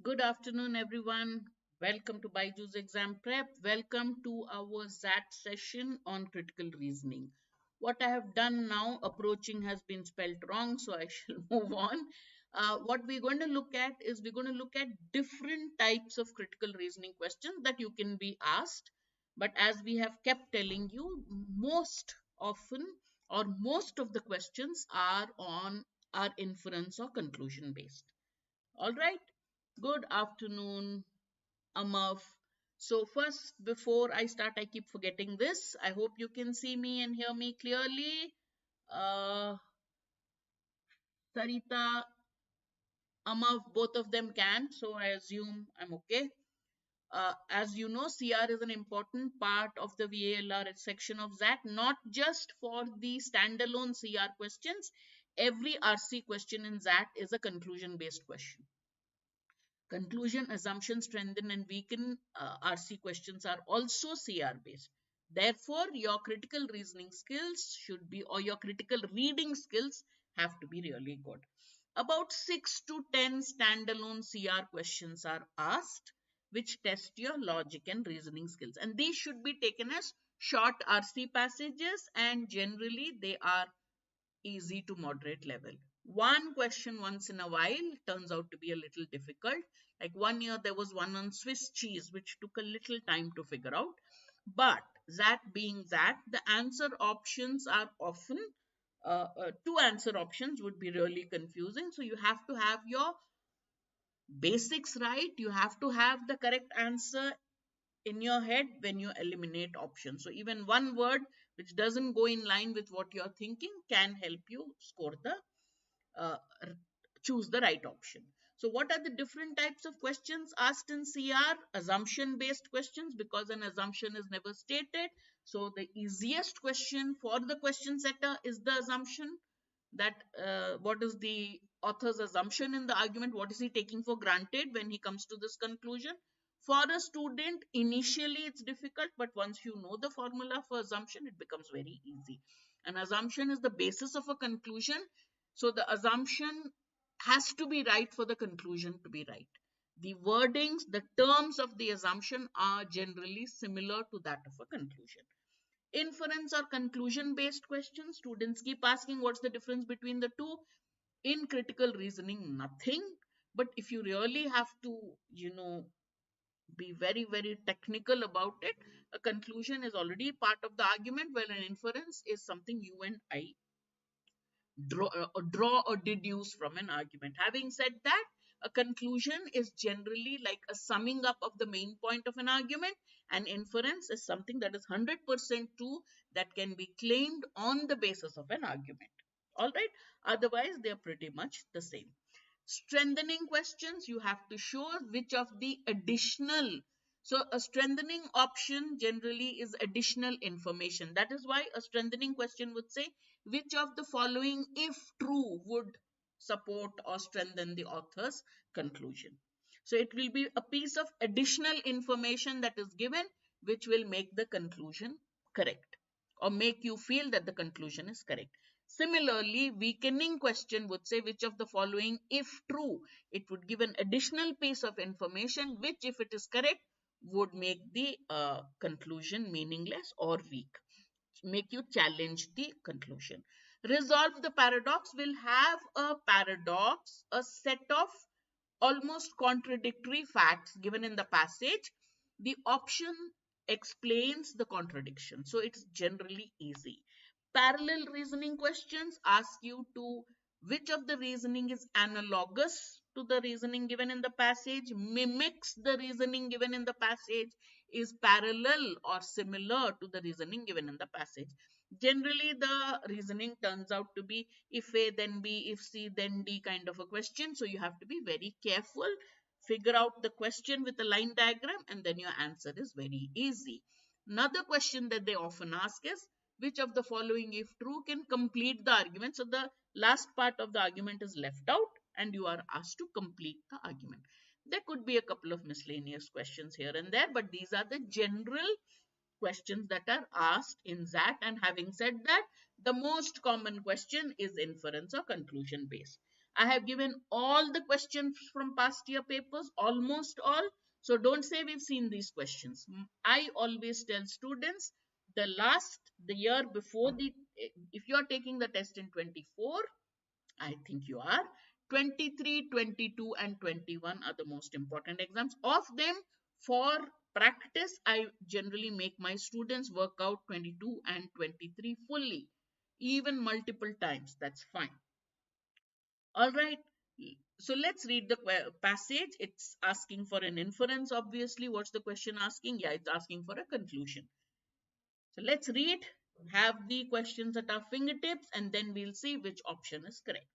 Good afternoon, everyone. Welcome to BYJU'S exam prep. Welcome to our XAT session on critical reasoning. What I have done now, approaching has been spelled wrong, so I shall move on. What we're going to look at is we're going to look at different types of critical reasoning questions that you can be asked. But as we have kept telling you, most often or most of the questions are inference or conclusion based. All right. Good afternoon, Amav. So first, before I start, I keep forgetting this. I hope you can see me and hear me clearly. Sarita, Amav, both of them can. So I assume I'm okay. As you know, CR is an important part of the VALR section of XAT, not just for the standalone CR questions. Every RC question in XAT is a conclusion-based question. Conclusion, assumption, strengthen and weaken RC questions are also CR based. Therefore, your critical reasoning skills should be, or your critical reading skills have to be really good. About 6 to 10 standalone CR questions are asked, which test your logic and reasoning skills. And these should be taken as short RC passages, and generally they are easy to moderate level. One question once in a while turns out to be a little difficult. Like one year there was one on Swiss cheese, which took a little time to figure out. But that being that, the answer options are often, two answer options would be really confusing. So you have to have your basics right. You have to have the correct answer in your head when you eliminate options. So even one word which doesn't go in line with what you're thinking can help you score the uh, choose the right option. So what are the different types of questions asked in CR? Assumption based questions, because an assumption is never stated. So the easiest question for the question setter is the assumption that what is the author's assumption in the argument, what is he taking for granted when he comes to this conclusion. For a student, initially it's difficult, but once you know the formula for assumption, it becomes very easy. An assumption is the basis of a conclusion. So the assumption has to be right for the conclusion to be right. The wordings, the terms of the assumption are generally similar to that of a conclusion. Inference or conclusion based questions, students keep asking what's the difference between the two. In critical reasoning, nothing. But if you really have to, be very, very technical about it, a conclusion is already part of the argument, while an inference is something you and I draw or deduce from an argument. Having said that, a conclusion is generally like a summing up of the main point of an argument, and inference is something that is 100% true, that can be claimed on the basis of an argument. All right, otherwise they are pretty much the same. Strengthening questions, you have to show which of the additional, so a strengthening option generally is additional information. That is why a strengthening question would say which of the following, if true, would support or strengthen the author's conclusion. So it will be a piece of additional information that is given which will make the conclusion correct or make you feel that the conclusion is correct. Similarly, weakening question would say which of the following, if true, it would give an additional piece of information which, if it is correct, would make the conclusion meaningless or weak, make you challenge the conclusion. Resolve the paradox will have a paradox, a set of almost contradictory facts given in the passage. The option explains the contradiction, so it's generally easy. Parallel reasoning questions ask you to which of the reasoning is analogous to the reasoning given in the passage, mimics the reasoning given in the passage, is parallel or similar to the reasoning given in the passage. Generally, the reasoning turns out to be if A then B, if C then D kind of a question. So you have to be very careful, figure out the question with a line diagram, and then your answer is very easy. Another question that they often ask is which of the following, if true, can complete the argument. So the last part of the argument is left out and you are asked to complete the argument. There could be a couple of miscellaneous questions here and there, but these are the general questions that are asked in XAT. And having said that, the most common question is inference or conclusion based. I have given all the questions from past year papers, almost all. So don't say we've seen these questions. I always tell students the year before if you are taking the test in 24, I think you are, 23, 22, and 21 are the most important exams. Of them, for practice, I generally make my students work out 22 and 23 fully, even multiple times. That's fine. All right. So let's read the passage. It's asking for an inference, obviously. What's the question asking? Yeah, it's asking for a conclusion. So let's read, have the questions at our fingertips, and then we'll see which option is correct.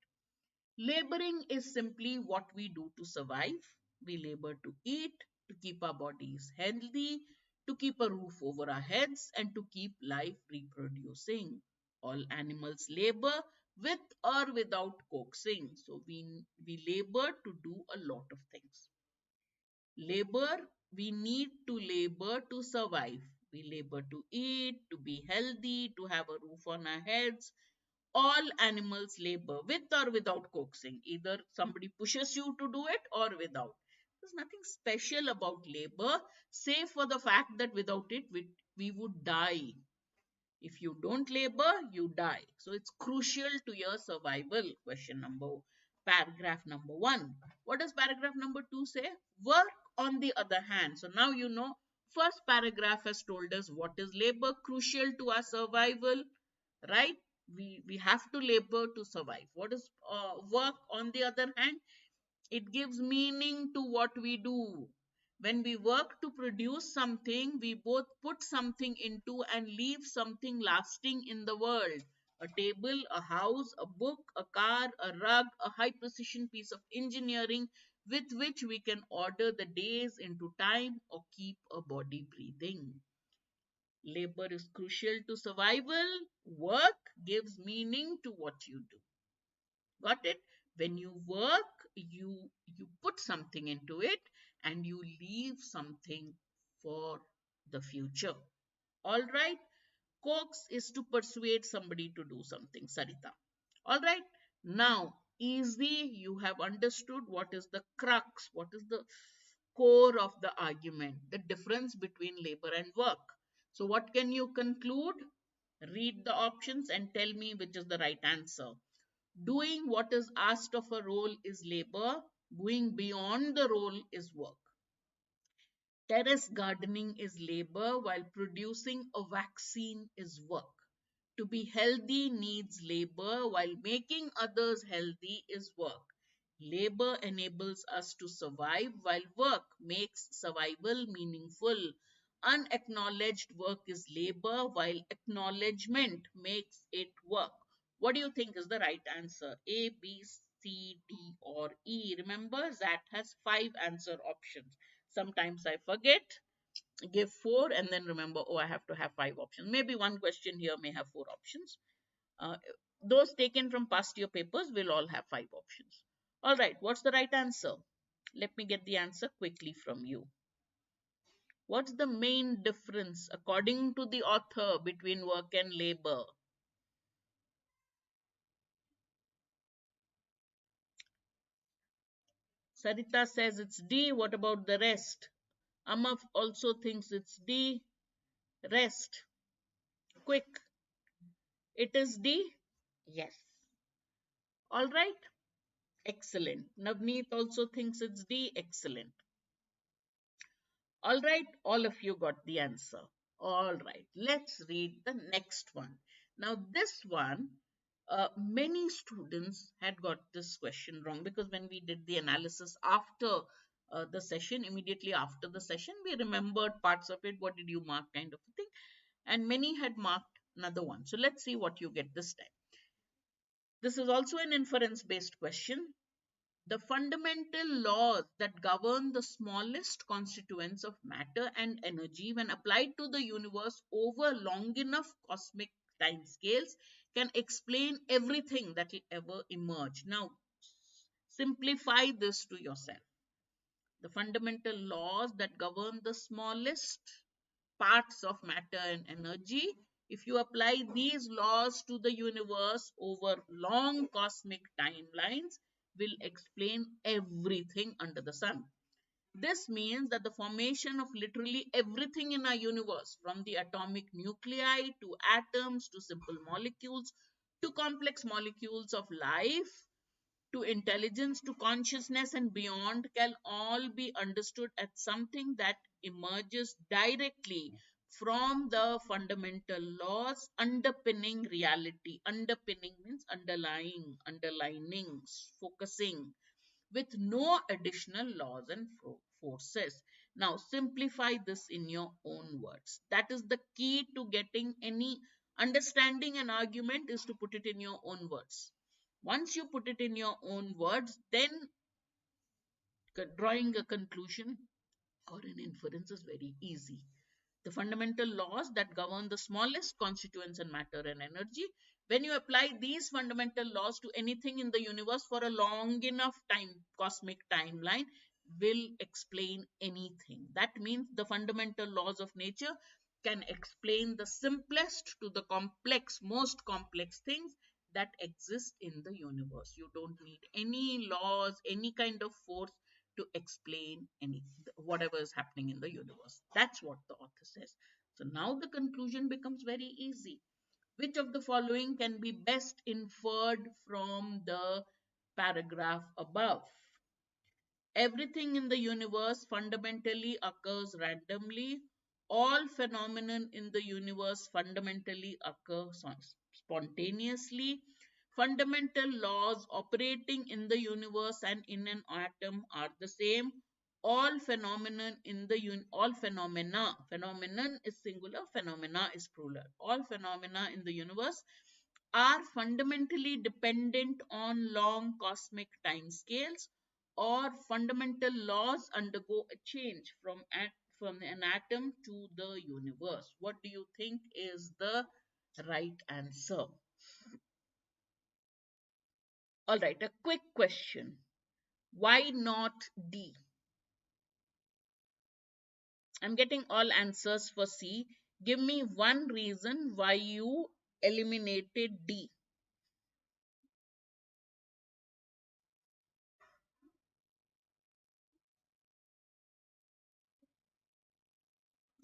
Laboring is simply what we do to survive. We labor to eat, to keep our bodies healthy, to keep a roof over our heads, and to keep life reproducing. All animals labor with or without coaxing. So we labor to do a lot of things. Labor, we need to labor to survive. We labor to eat, to be healthy, to have a roof on our heads. All animals labor with or without coaxing. Either somebody pushes you to do it or without. There's nothing special about labor, save for the fact that without it, we would die. If you don't labor, you die. So it's crucial to your survival. Paragraph number 1. What does paragraph number 2 say? Work on the other hand. So now you know, first paragraph has told us what is labor, crucial to our survival, right? We have to labor to survive. What is work on the other hand? It gives meaning to what we do. When we work to produce something, we both put something into and leave something lasting in the world. A table, a house, a book, a car, a rug, a high precision piece of engineering with which we can order the days into time or keep a body breathing. Labor is crucial to survival. Work gives meaning to what you do. Got it? When you work, you put something into it and you leave something for the future. All right. Coax is to persuade somebody to do something, Sarita. All right. Now, easy, you have understood what is the crux, what is the core of the argument, the difference between labor and work. So, what can you conclude? Read the options and tell me which is the right answer. Doing what is asked of a role is labor. Going beyond the role is work. Terrace gardening is labor, while producing a vaccine is work. To be healthy needs labor, while making others healthy is work. Labor enables us to survive, while work makes survival meaningful. Unacknowledged work is labor, while acknowledgement makes it work. What do you think is the right answer? A, B, C, D, or E? Remember, XAT has 5 answer options. Sometimes I forget, give 4 and then remember, oh, I have to have 5 options. Maybe one question here may have 4 options. Uh, those taken from past year papers will all have 5 options. All right, what's the right answer? Let me get the answer quickly from you. What's the main difference, according to the author, between work and labor? Sarita says it's D. What about the rest? Amma also thinks it's D. Rest. Quick. It is D? Yes. All right. Excellent. Navneet also thinks it's D. Excellent. All right. All of you got the answer. All right. Let's read the next one. Now, this one, many students had got this question wrong because when we did the analysis after the session, immediately after the session, we remembered parts of it. What did you mark, kind of a thing? And many had marked another one. So let's see what you get this time. This is also an inference based question. The fundamental laws that govern the smallest constituents of matter and energy, when applied to the universe over long enough cosmic timescales, can explain everything that will ever emerge. Now, simplify this to yourself. The fundamental laws that govern the smallest parts of matter and energy, if you apply these laws to the universe over long cosmic timelines, will explain everything under the sun. This means that the formation of literally everything in our universe, from the atomic nuclei to atoms to simple molecules to complex molecules of life to intelligence to consciousness and beyond, can all be understood as something that emerges directly from the fundamental laws underpinning reality. Underpinning means underlying, underlining, focusing, with no additional laws and forces. Now, simplify this in your own words. That is the key to getting any understanding an argument, is to put it in your own words. Once you put it in your own words, then drawing a conclusion or an inference is very easy. The fundamental laws that govern the smallest constituents in matter and energy, when you apply these fundamental laws to anything in the universe for a long enough time, cosmic timeline, will explain anything. That means the fundamental laws of nature can explain the simplest to the complex, most complex things that exist in the universe. You don't need any laws, any kind of force to explain whatever is happening in the universe. That's what the author says. So now the conclusion becomes very easy. Which of the following can be best inferred from the paragraph above? Everything in the universe fundamentally occurs randomly. All phenomena in the universe fundamentally occur spontaneously. Fundamental laws operating in the universe and in an atom are the same. All phenomena in the all phenomena, phenomenon is singular, phenomena is plural. All phenomena in the universe are fundamentally dependent on long cosmic time scales, or fundamental laws undergo a change from an atom to the universe. What do you think is the right answer? All right, a quick question. Why not D? I'm getting all answers for C. Give me one reason why you eliminated D.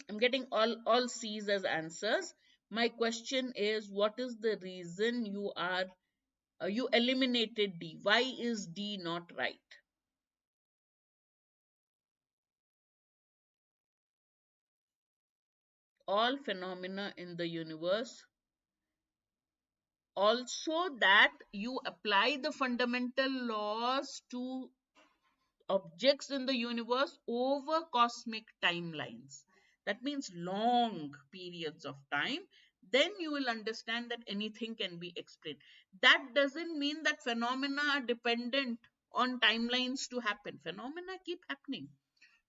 I'm getting all C's as answers. My question is, what is the reason you eliminated D? Why is D not right? All phenomena in the universe, also that you apply the fundamental laws to objects in the universe over cosmic timelines. That means long periods of time. Then you will understand that anything can be explained. That doesn't mean that phenomena are dependent on timelines to happen. Phenomena keep happening.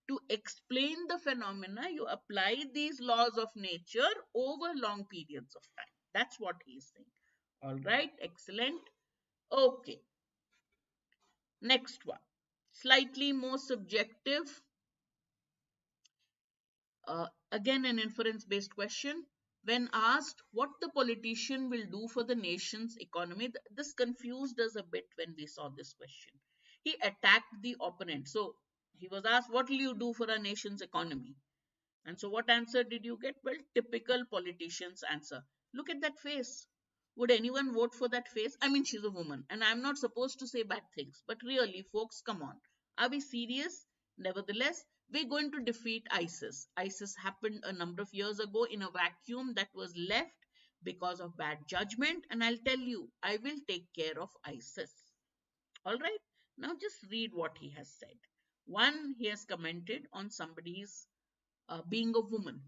To explain the phenomena, you apply these laws of nature over long periods of time. That's what he's saying. All right, excellent. Okay, next one. Slightly more subjective. Again, an inference based question. When asked what the politician will do for the nation's economy, this confused us a bit when we saw this question. He attacked the opponent. So he was asked, what will you do for our nation's economy? And so what answer did you get? Well, typical politician's answer. Look at that face. Would anyone vote for that face? I mean, she's a woman, and I'm not supposed to say bad things. But really, folks, come on. Are we serious? Nevertheless, we're going to defeat ISIS. ISIS happened a number of years ago in a vacuum that was left because of bad judgment. And I'll tell you, I will take care of ISIS. All right. Now just read what he has said. One, he has commented on somebody's being a woman.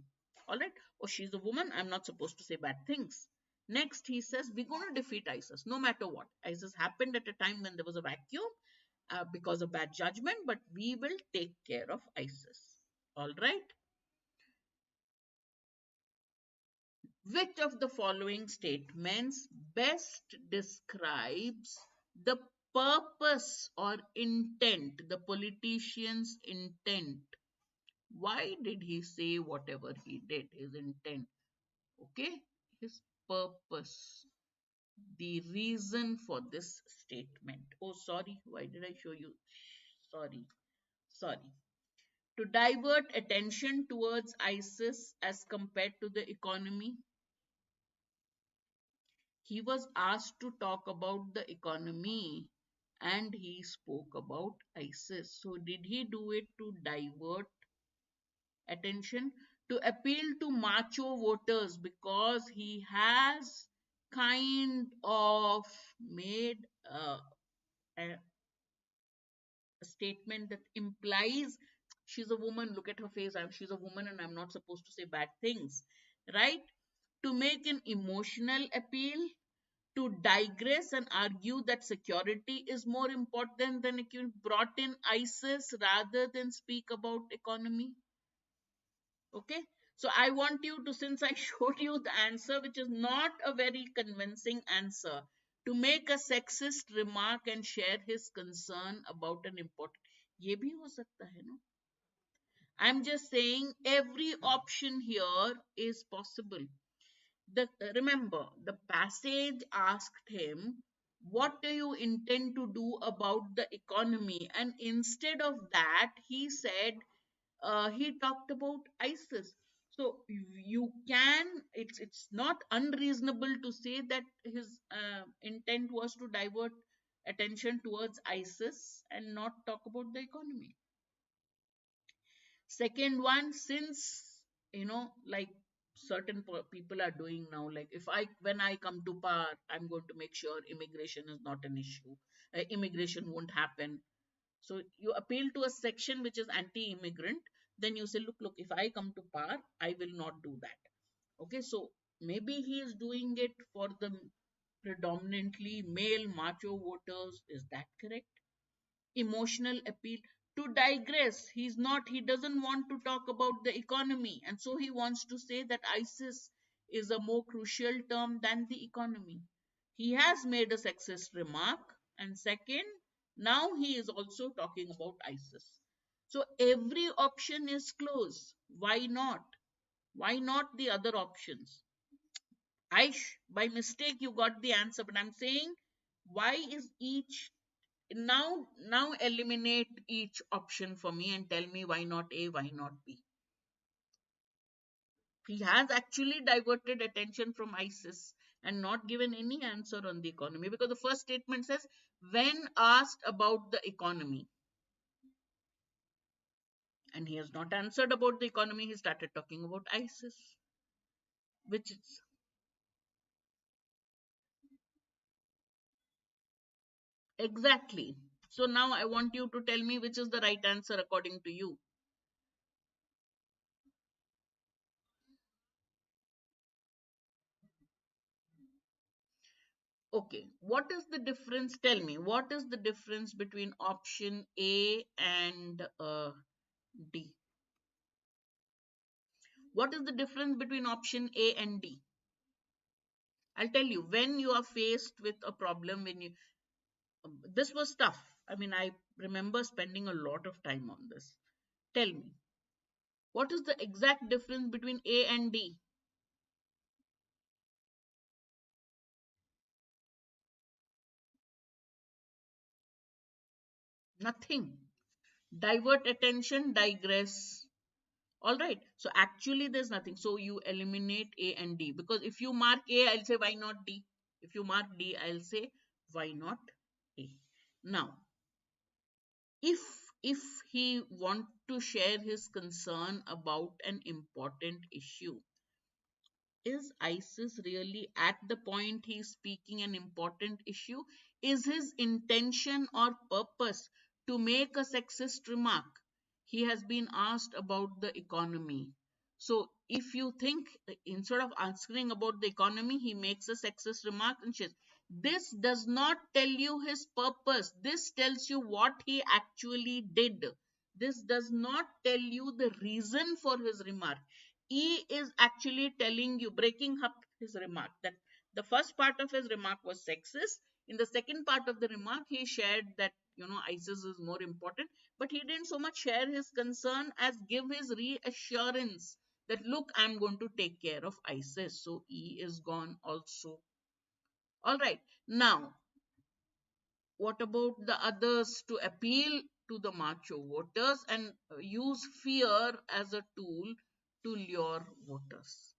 All right. Oh, she's a woman. I'm not supposed to say bad things. Next, he says, we're going to defeat ISIS no matter what. ISIS happened at a time when there was a vacuum because of bad judgment, but we will take care of ISIS. All right. Which of the following statements best describes the purpose or intent, the politician's intent? Why did he say whatever he did, his intent? Okay, his purpose. the reason for this statement. Oh, sorry, why did I show you? Sorry, sorry. To divert attention towards ISIS as compared to the economy. He was asked to talk about the economy and he spoke about ISIS. So, did he do it to divert attention? To appeal to macho voters because he has kind of made a statement that implies she's a woman. Look at her face. She's a woman and I'm not supposed to say bad things, right? To make an emotional appeal, to digress and argue that security is more important than if you brought in ISIS rather than speak about economy. Okay. So I want you to, since I showed you the answer, which is not a very convincing answer, to make a sexist remark and share his concern about an important. ये भी हो सकता है ना? I'm just saying every option here is possible. Remember, the passage asked him, what do you intend to do about the economy? And instead of that, he said, he talked about ISIS. So you can, it's not unreasonable to say that his intent was to divert attention towards ISIS and not talk about the economy. Second one, since like certain people are doing now, like if I when I come to power, I'm going to make sure immigration is not an issue. Immigration won't happen. So you appeal to a section which is anti-immigrant. Then you say, look, if I come to power, I will not do that. Okay, so maybe he is doing it for the predominantly male macho voters. Is that correct? Emotional appeal. To digress, he doesn't want to talk about the economy, and so he wants to say that ISIS is a more crucial term than the economy. He has made a sexist remark, and second, now he is also talking about ISIS. So every option is closed. Why not? Why not the other options? Aish, by mistake you got the answer, but I'm saying, why is each now eliminate each option for me and tell me why not A, why not B? He has actually diverted attention from ISIS and not given any answer on the economy, because the first statement says, when asked about the economy, and he has not answered about the economy, he started talking about ISIS, which is exactly. So now I want you to tell me which is the right answer according to you. Okay, what is the difference? Tell me, what is the difference between option A and D? What is the difference between option A and D? I'll tell you, when you are faced with a problem, this was tough. I mean, I remember spending a lot of time on this. Tell me, what is the exact difference between A and D? Nothing. Divert attention, digress. All right. So actually, there's nothing. So you eliminate A and D, because if you mark A, I'll say why not D. If you mark D, I'll say why not A. Now, if if he want to share his concern about an important issue, is ISIS really at the point he's speaking an important issue? Is his intention or purpose to make a sexist remark? He has been asked about the economy. So if you think, instead of answering about the economy, he makes a sexist remark and says, this does not tell you his purpose. This tells you what he actually did. This does not tell you the reason for his remark. E is actually telling you, breaking up his remark, that the first part of his remark was sexist. In the second part of the remark, he shared that, ISIS is more important, but he didn't so much share his concern as give his reassurance that, look, I'm going to take care of ISIS. So E is gone also. All right. Now, what about the others? To appeal to the macho voters and use fear as a tool to lure voters.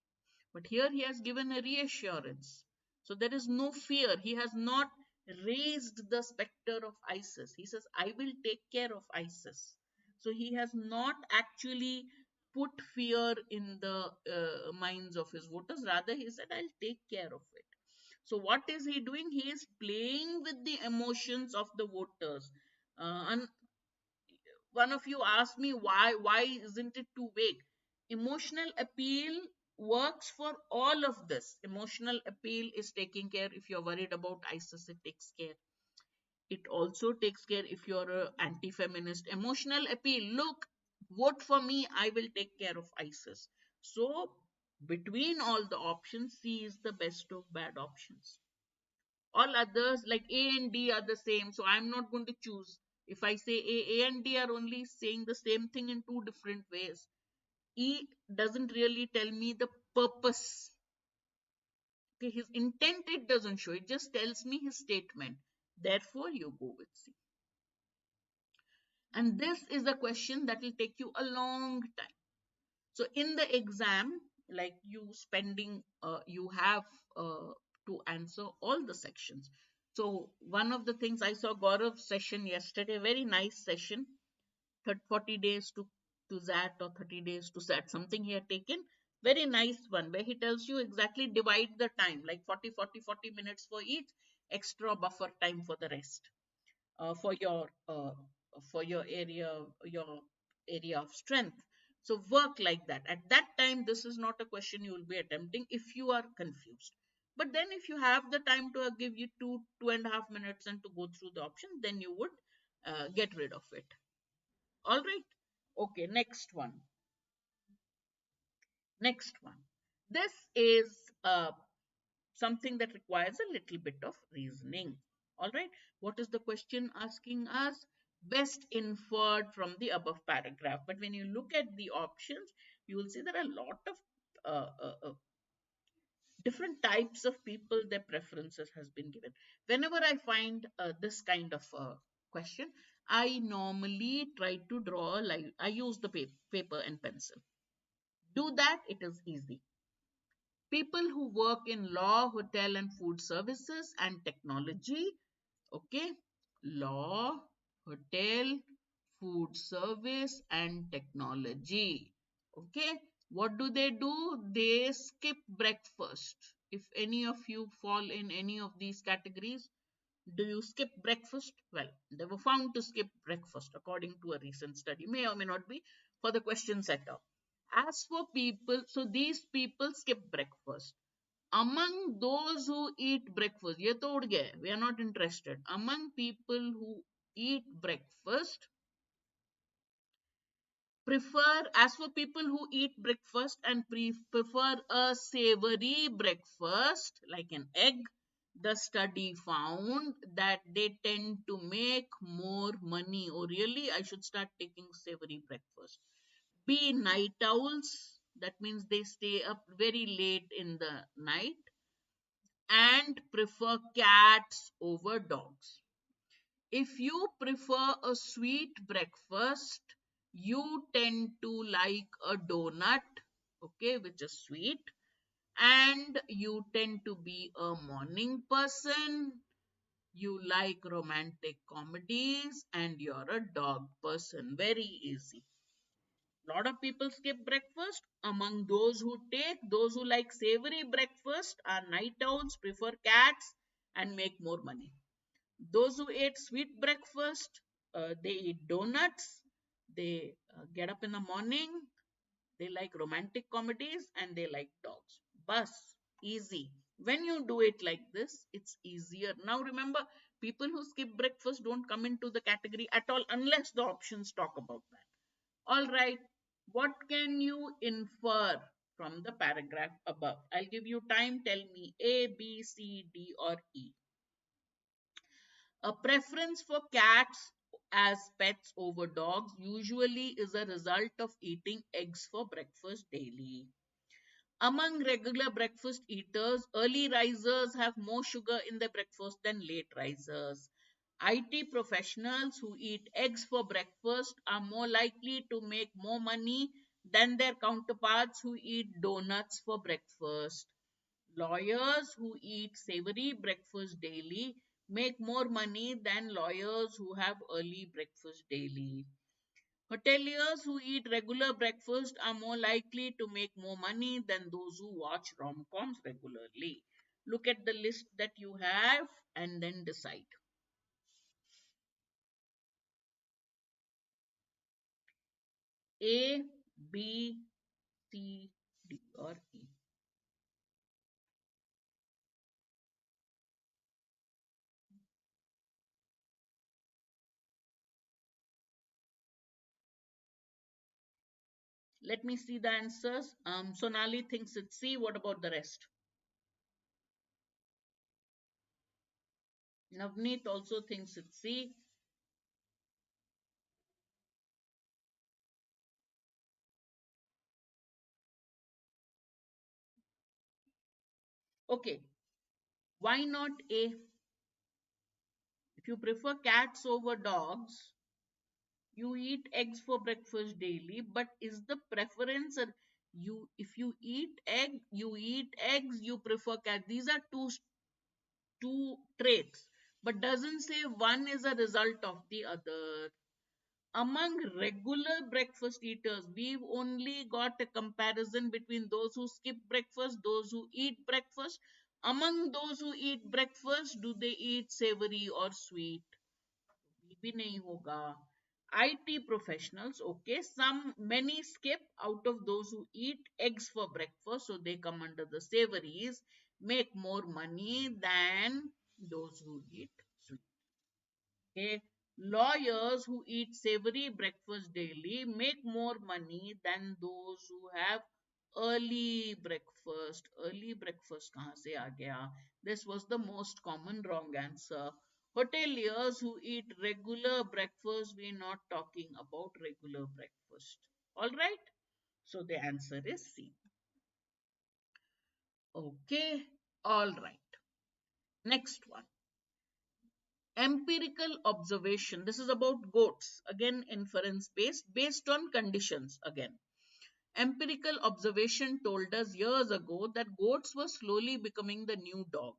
But here he has given a reassurance. So there is no fear. He has not raised the specter of ISIS. He says, I will take care of ISIS. So he has not actually put fear in the minds of his voters. Rather, he said, I'll take care of it. So what is he doing? He is playing with the emotions of the voters. And one of you asked me, why isn't it too vague? Emotional appeal works for all of this. Emotional appeal is taking care. If you're worried about ISIS, it takes care. It also takes care if you're an anti-feminist. Emotional appeal, look, vote for me, I will take care of ISIS. So between all the options, C is the best of bad options. All others like A and D are the same, so I'm not going to choose. If I say A and D are only saying the same thing in two different ways. E doesn't really tell me the purpose. Okay, his intent it doesn't show, it just tells me his statement. Therefore, you go with C. And this is a question that will take you a long time. So in the exam, like you have to answer all the sections. So one of the things, I saw Gaurav's session yesterday, very nice session, 40 days to XAT or 30 days to XAT, something he had taken, very nice one, where he tells you exactly divide the time, like 40 minutes for each, extra buffer time for the rest, uh, for your uh, for your area of strength. So work like that. At that time, this is not a question you will be attempting if you are confused. But then if you have the time to give you 2.5 minutes and to go through the options, then you would get rid of it. All right. Okay, next one. This is something that requires a little bit of reasoning. All right. What is the question asking us? Best inferred from the above paragraph. But when you look at the options, you will see there are a lot of different types of people, their preferences has been given. Whenever I find this kind of question, I normally try to draw a line. I use the paper and pencil. Do that, it is easy. People who work in law, hotel and food services and technology. Okay, law, hotel, food service and technology. Okay, what do? They skip breakfast. If any of you fall in any of these categories, do you skip breakfast? Well, they were found to skip breakfast according to a recent study. May or may not be for the question setter. As for people, so these people skip breakfast. Among those who eat breakfast, ye to ud gaye, we are not interested. Among people who eat breakfast, as for people who eat breakfast and prefer a savory breakfast like an egg, the study found that they tend to make more money. Oh, really? I should start taking savory breakfast. Be night owls, that means they stay up very late in the night and prefer cats over dogs. If you prefer a sweet breakfast, you tend to like a donut, okay, which is sweet, and you tend to be a morning person. You like romantic comedies, and you're a dog person. Very easy. Lot of people skip breakfast. Among those who like savory breakfast are night owls, prefer cats, and make more money. Those who ate sweet breakfast, they eat donuts, they get up in the morning, they like romantic comedies, and they like dogs. Bus, easy. When you do it like this, it's easier. Now remember, people who skip breakfast don't come into the category at all unless the options talk about that. All right, what can you infer from the paragraph above? I'll give you time. Tell me A, B, C, D, or E. A preference for cats as pets over dogs usually is a result of eating eggs for breakfast daily. Among regular breakfast eaters, early risers have more sugar in their breakfast than late risers. IT professionals who eat eggs for breakfast are more likely to make more money than their counterparts who eat donuts for breakfast. Lawyers who eat savory breakfast daily make more money than lawyers who have early breakfast daily. Hoteliers who eat regular breakfast are more likely to make more money than those who watch rom-coms regularly. Look at the list that you have and then decide. A, B, C, D or E. Let me see the answers. Sonali thinks it's C. What about the rest? Navneet also thinks it's C. Okay, why not A? If you prefer cats over dogs, you eat eggs for breakfast daily, but is the preference you if you eat eggs, you prefer cat. These are two traits, but doesn't say one is a result of the other. Among regular breakfast eaters, we've only got a comparison between those who skip breakfast, those who eat breakfast. Among those who eat breakfast, do they eat savory or sweet? ये भी नहीं होगा. IT professionals, okay, many skip out of those who eat eggs for breakfast, so they come under the savories, make more money than those who eat sweet. Okay, lawyers who eat savory breakfast daily make more money than those who have early breakfast. Early breakfast kahan se aa gaya? This was the most common wrong answer. Hoteliers who eat regular breakfast, we're not talking about regular breakfast. All right. So the answer is C. Okay. All right. Next one. Empirical observation. This is about goats. Again, inference based on conditions. Again, empirical observation told us years ago that goats were slowly becoming the new dog.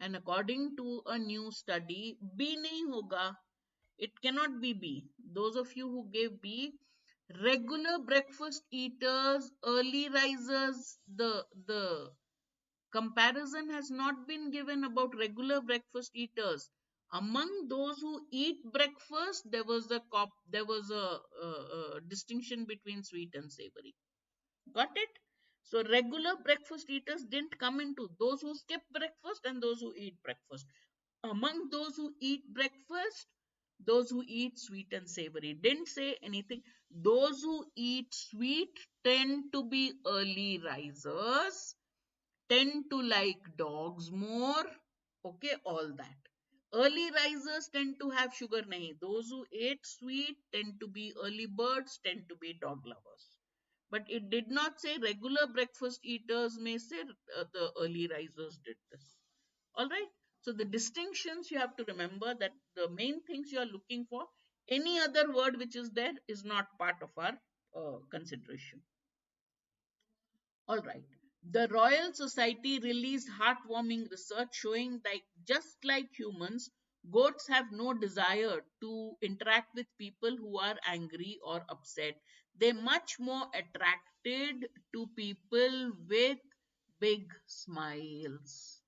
And according to a new study, B nahi hoga. It cannot be B. Those of you who gave B, regular breakfast eaters, early risers, the comparison has not been given about regular breakfast eaters. Among those who eat breakfast, there was a distinction between sweet and savory. Got it? So regular breakfast eaters didn't come into those who skip breakfast and those who eat breakfast. Among those who eat breakfast, those who eat sweet and savory didn't say anything. Those who eat sweet tend to be early risers, tend to like dogs more. Okay, all that. Early risers tend to have sugar nahi. Those who ate sweet tend to be early birds, tend to be dog lovers. But it did not say regular breakfast eaters may say the early risers did this. All right. So the distinctions you have to remember that the main things you are looking for, any other word which is there is not part of our consideration. All right. The Royal Society released heartwarming research showing that just like humans, goats have no desire to interact with people who are angry or upset. They're much more attracted to people with big smiles.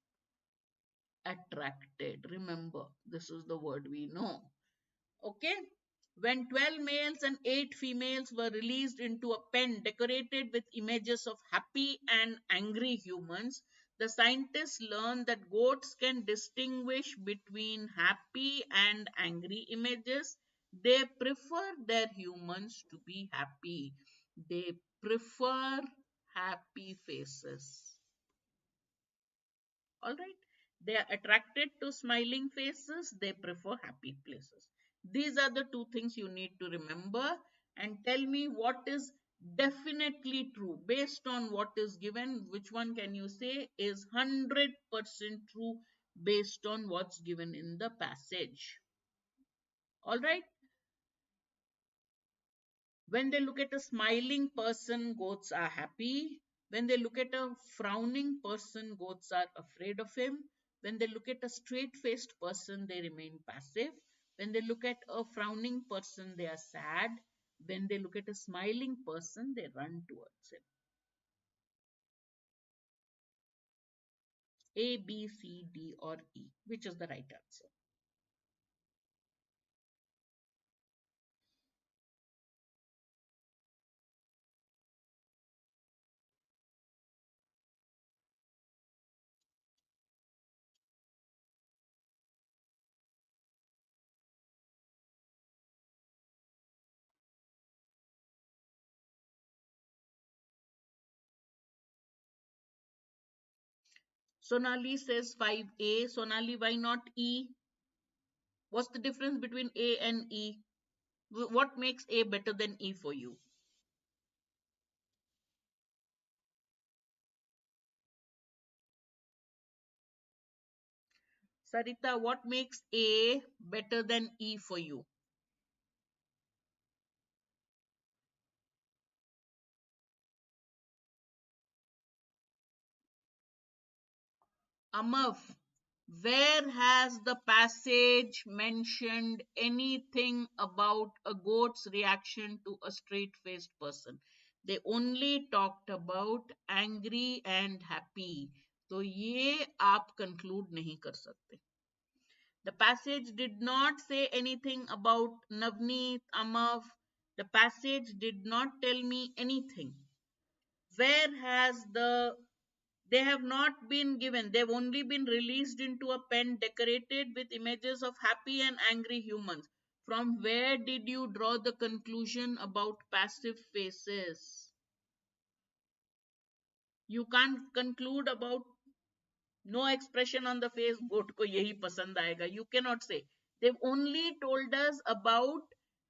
Attracted. Remember, this is the word we know. Okay. When 12 males and 8 females were released into a pen decorated with images of happy and angry humans, the scientists learned that goats can distinguish between happy and angry images. They prefer their humans to be happy. They prefer happy faces. All right. They are attracted to smiling faces. They prefer happy places. These are the two things you need to remember. And tell me what is Definitely true. Based on what is given, which one can you say is 100% true based on what's given in the passage? All right. When they look at a smiling person, goats are happy. When they look at a frowning person, goats are afraid of him. When they look at a straight faced person, they remain passive. When they look at a frowning person, they are sad. When they look at a smiling person, they run towards him. A, B, C, D, or E. Which is the right answer? Sonali says 5A. Sonali, why not E? What's the difference between A and E? What makes A better than E for you? Sarita, what makes A better than E for you? Amav, where has the passage mentioned anything about a goat's reaction to a straight faced person? They only talked about angry and happy. तो ये आप conclude नहीं कर सकते. The passage did not say anything about Navneet, Amav. The passage did not tell me anything. Where has they have not been given, they've only been released into a pen decorated with images of happy and angry humans. From where did you draw the conclusion about passive faces? You can't conclude about no expression on the face, goat ko yahi pasand aayega. You cannot say. They've only told us about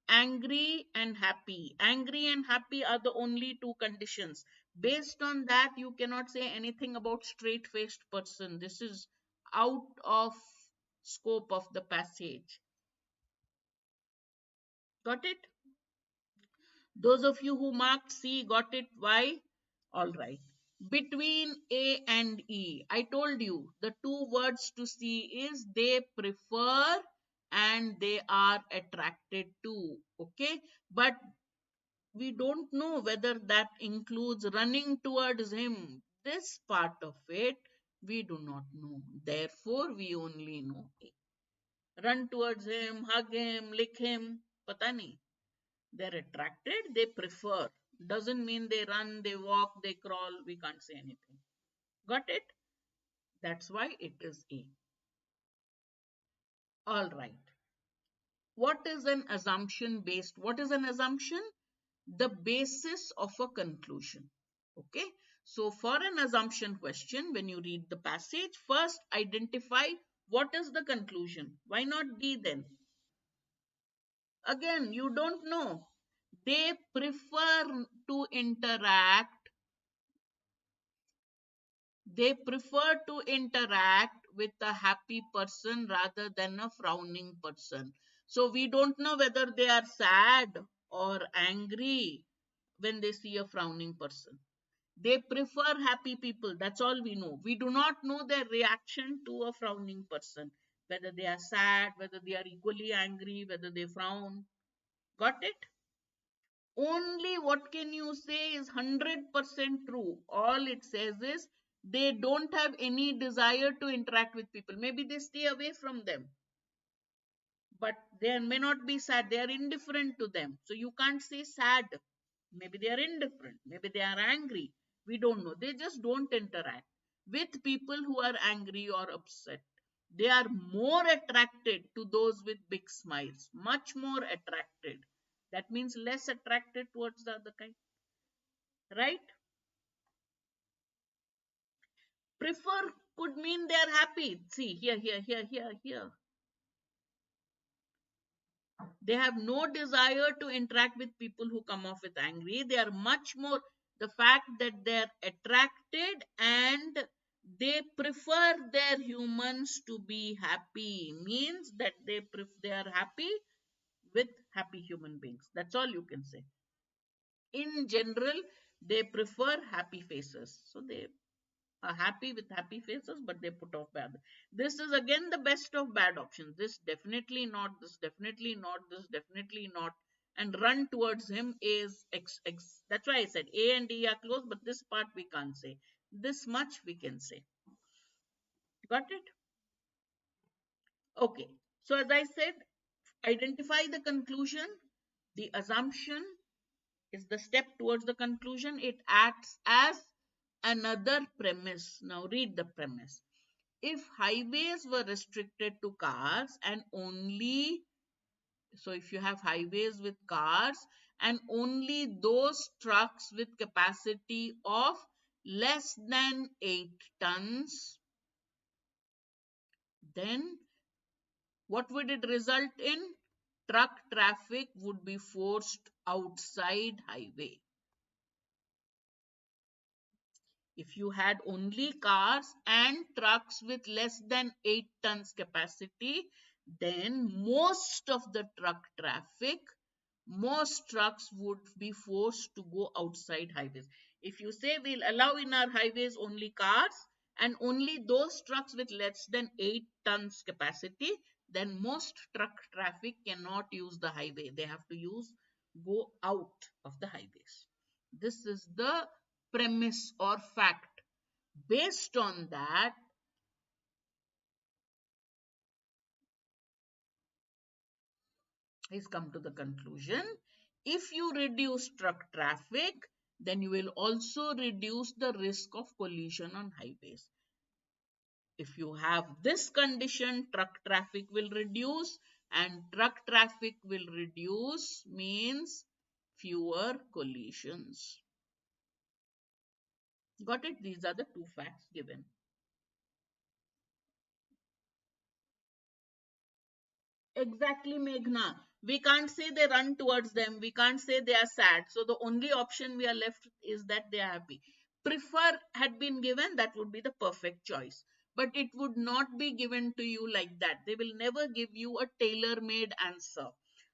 angry and happy. Angry and happy are the only two conditions. Based on that, you cannot say anything about straight faced person. This is out of scope of the passage. Got it? Those of you who marked C got it. Why? All right. Between A and E, I told you the two words to see is they prefer and they are attracted to. Okay. But we don't know whether that includes running towards him. This part of it, we do not know. Therefore, we only know A. Run towards him, hug him, lick him. Pata nahi. They're attracted, they prefer. Doesn't mean they run, they walk, they crawl. We can't say anything. Got it? That's why it is A. All right. What is an assumption based? What is an assumption? The basis of a conclusion. Okay. So for an assumption question, when you read the passage, first identify what is the conclusion. Why not D then? Again, you don't know. They prefer to interact. They prefer to interact with a happy person rather than a frowning person. So we don't know whether they are sad or angry when they see a frowning person. They prefer happy people. That's all we know. We do not know their reaction to a frowning person. Whether they are sad, whether they are equally angry, whether they frown. Got it? Only what can you say is 100% true. All it says is they don't have any desire to interact with people. Maybe they stay away from them, but they may not be sad. They are indifferent to them. So you can't say sad. Maybe they are indifferent. Maybe they are angry. We don't know. They just don't interact with people who are angry or upset. They are more attracted to those with big smiles, much more attracted. That means less attracted towards the other kind, right? Prefer could mean they are happy. See, here. They have no desire to interact with people who come off with angry. They are much more, the fact that they're attracted and they prefer their humans to be happy means that they are happy with happy human beings. That's all you can say. In general, they prefer happy faces. So they are happy with happy faces, but they put off bad. This is again the best of bad options. This definitely not, this definitely not, this definitely not. And run towards him is X. That's why I said A and D are close, but this part we can't say. This much we can say. Got it? Okay. So as I said, identify the conclusion. The assumption is the step towards the conclusion. It acts as another premise. Now read the premise. If highways were restricted to cars and only, so if you have highways with cars and only those trucks with capacity of less than 8 tons, then what would it result in? Truck traffic would be forced outside highway. If you had only cars and trucks with less than 8 tons capacity, then most trucks would be forced to go outside highways. If you say we'll allow in our highways only cars and only those trucks with less than 8 tons capacity, then most truck traffic cannot use the highway. They have to go out of the highways. This is the premise or fact. Based on that, he's come to the conclusion, if you reduce truck traffic, then you will also reduce the risk of collision on highways. If you have this condition, truck traffic will reduce, and truck traffic will reduce means fewer collisions. Got it? These are the two facts given. Exactly, Meghna. We can't say they run towards them. We can't say they are sad. So the only option we are left is that they are happy. Prefer had been given, that would be the perfect choice. But it would not be given to you like that. They will never give you a tailor-made answer.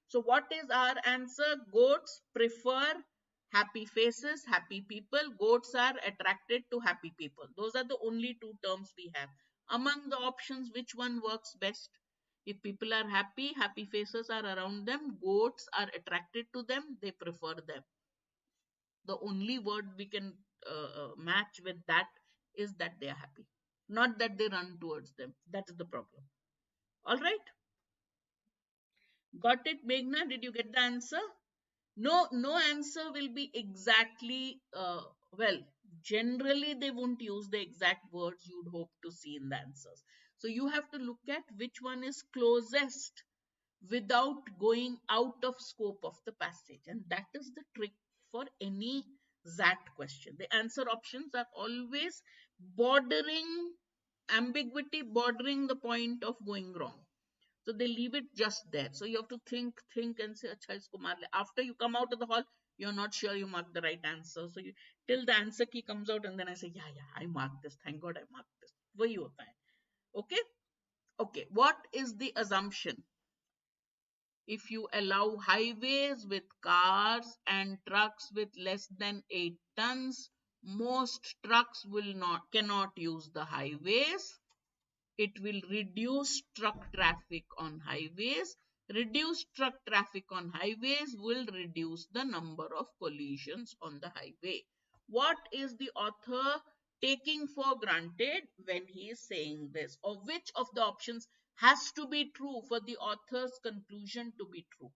So what is our answer? Goats prefer happy faces, happy people. Goats are attracted to happy people. Those are the only two terms we have. Among the options, which one works best? If people are happy, happy faces are around them, goats are attracted to them, they prefer them. The only word we can match with that is that they are happy, not that they run towards them. That is the problem. All right. Got it, Meghna? Did you get the answer? No answer will be exactly, well, generally they won't use the exact words you'd hope to see in the answers. So you have to look at which one is closest without going out of scope of the passage. And that is the trick for any XAT question. The answer options are always bordering ambiguity, bordering the point of going wrong. So they leave it just there. So you have to think and say, Acha, isko maar le. After you come out of the hall, you're not sure you marked the right answer. So you, till the answer key comes out, and then I say, yeah, I marked this. Thank God I marked this. Wahi hota hai. Okay? Okay. What is the assumption? If you allow highways with cars and trucks with less than 8 tons, most trucks cannot use the highways. It will reduce truck traffic on highways. Reduced truck traffic on highways will reduce the number of collisions on the highway. What is the author taking for granted when he is saying this? Or which of the options has to be true for the author's conclusion to be true?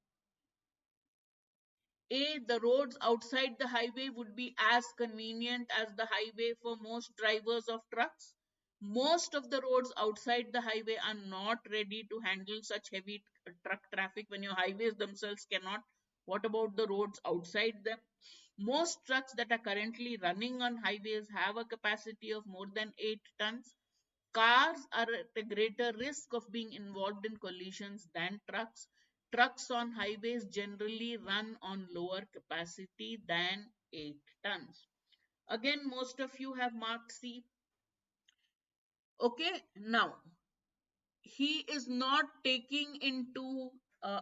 A, the roads outside the highway would be as convenient as the highway for most drivers of trucks. Most of the roads outside the highway are not ready to handle such heavy truck traffic when your highways themselves cannot. What about the roads outside them? Most trucks that are currently running on highways have a capacity of more than 8 tons. Cars are at a greater risk of being involved in collisions than trucks. Trucks on highways generally run on lower capacity than 8 tons. Again, most of you have marked C. Okay, now he is not taking into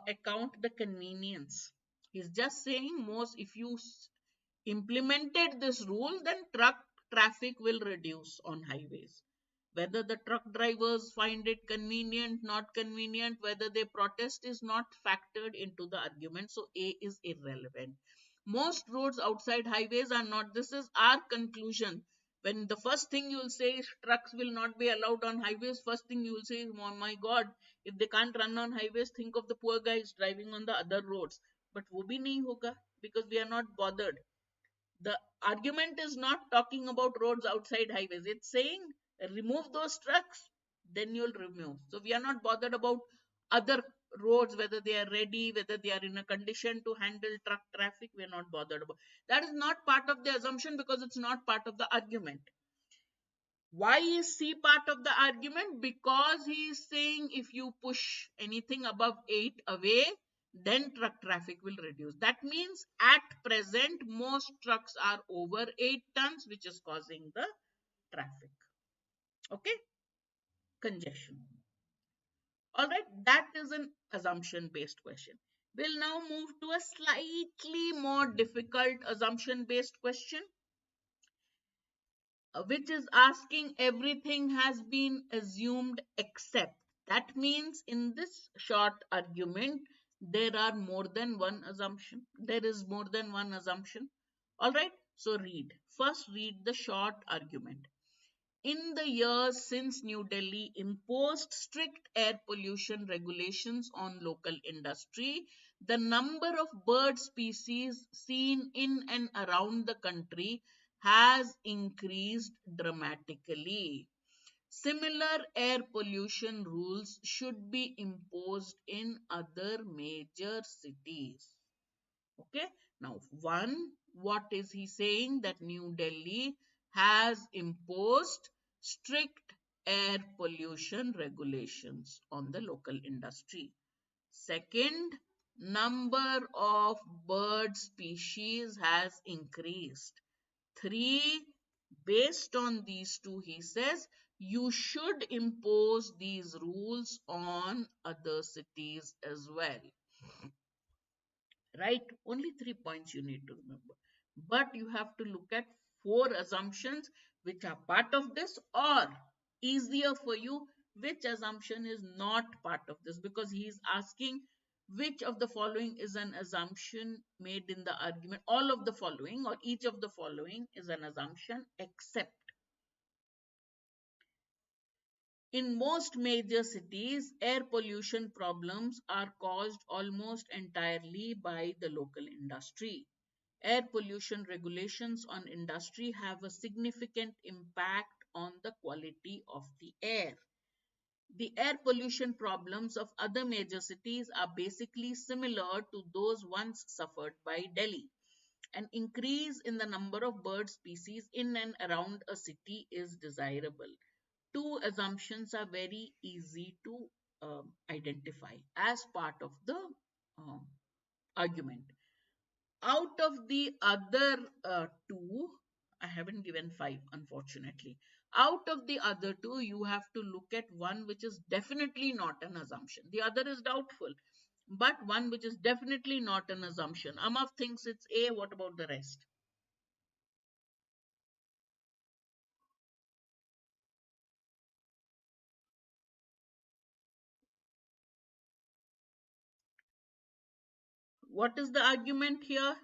account the convenience. He's just saying most, if you implemented this rule, then truck traffic will reduce on highways. Whether the truck drivers find it convenient, not convenient, whether they protest is not factored into the argument. So A is irrelevant. Most roads outside highways are not. This is our conclusion. When the first thing you will say is trucks will not be allowed on highways, first thing you will say is, oh my God, if they can't run on highways, think of the poor guys driving on the other roads. But wo bhi nahi hoga, because we are not bothered. The argument is not talking about roads outside highways. It's saying remove those trucks, then you'll remove. So we are not bothered about other roads, whether they are ready, whether they are in a condition to handle truck traffic. We are not bothered about. That is not part of the assumption because it's not part of the argument. Why is C part of the argument? Because he is saying if you push anything above 8 away, then truck traffic will reduce. That means at present, most trucks are over 8 tons, which is causing the traffic. Okay? Congestion. Alright, that is an assumption based question. We'll now move to a slightly more difficult assumption based question, which is asking everything has been assumed except. That means in this short argument, there are more than one assumption. There is more than one assumption. All right. So read. First, read the short argument. In the years since New Delhi imposed strict air pollution regulations on local industry, the number of bird species seen in and around the country has increased dramatically. Similar air pollution rules should be imposed in other major cities. Okay. Now, one, what is he saying? That New Delhi has imposed strict air pollution regulations on the local industry. Second, number of bird species has increased. Three, based on these two, he says, you should impose these rules on other cities as well. Right? Only 3 points you need to remember. But you have to look at 4 assumptions which are part of this, or easier for you, which assumption is not part of this, because he is asking which of the following is an assumption made in the argument. All of the following or each of the following is an assumption except. In most major cities, air pollution problems are caused almost entirely by the local industry. Air pollution regulations on industry have a significant impact on the quality of the air. The air pollution problems of other major cities are basically similar to those once suffered by Delhi. An increase in the number of bird species in and around a city is desirable. 2 assumptions are very easy to identify as part of the um, argument. Out of the other 2, I haven't given 5, unfortunately. Out of the other 2, you have to look at one which is definitely not an assumption. The other is doubtful, but one which is definitely not an assumption. Amav thinks it's A. What about the rest? What is the argument here?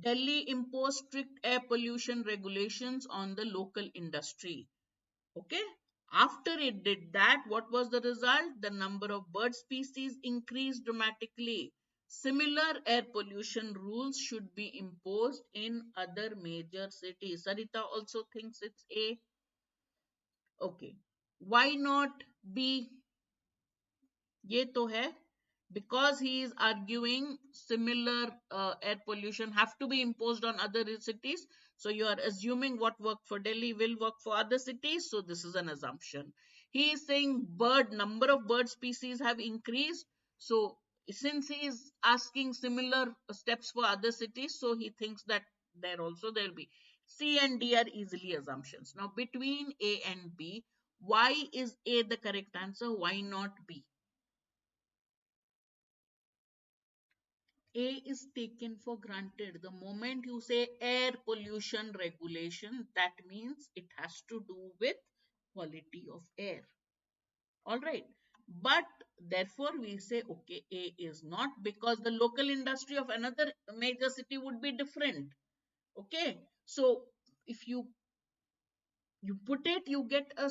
Delhi imposed strict air pollution regulations on the local industry. Okay. After it did that, what was the result? The number of bird species increased dramatically. Similar air pollution rules should be imposed in other major cities. Sarita also thinks it's A. Okay. Why not B? ये तो है, because he is arguing similar air pollution have to be imposed on other cities. So you are assuming what worked for Delhi will work for other cities. So this is an assumption. He is saying number of bird species have increased. So since he is asking similar steps for other cities, so he thinks that there also there'll be. C and D are easily assumptions. Now between A and B, why is A the correct answer? Why not B? A is taken for granted. The moment you say air pollution regulation, that means it has to do with quality of air. All right. But therefore, we say, okay, A is not, because the local industry of another major city would be different. Okay. So if you put it, you get a